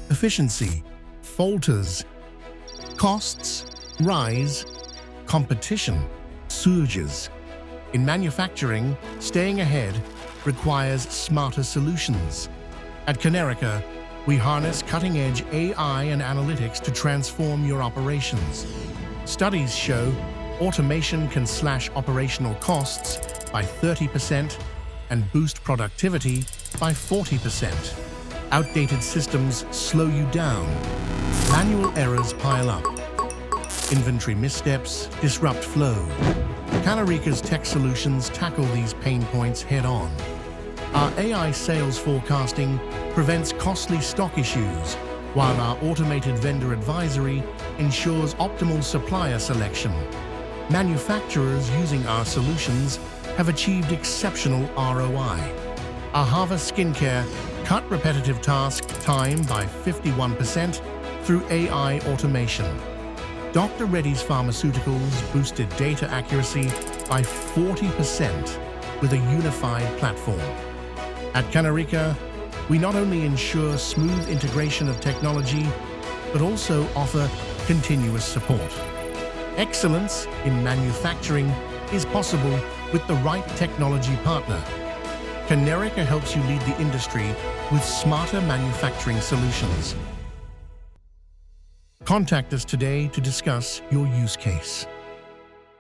Efficiency falters. Costs rise. Competition surges. In manufacturing, staying ahead requires smarter solutions. At Kanerika, we harness cutting-edge AI and analytics to transform your operations. Studies show automation can slash operational costs by 30% and boost productivity by 40%. Outdated systems slow you down. Manual errors pile up. Inventory missteps disrupt flow. Kanerika's tech solutions tackle these pain points head-on. Our AI sales forecasting prevents costly stock issues, while our automated vendor advisory ensures optimal supplier selection. Manufacturers using our solutions have achieved exceptional ROI. Our Harvest Skincare cut repetitive task time by 51% through AI automation. Dr. Reddy's Pharmaceuticals boosted data accuracy by 40% with a unified platform. At Kanerika, we not only ensure smooth integration of technology, but also offer continuous support. Excellence in manufacturing is possible with the right technology partner. Kanerika helps you lead the industry with smarter manufacturing solutions. Contact us today to discuss your use case.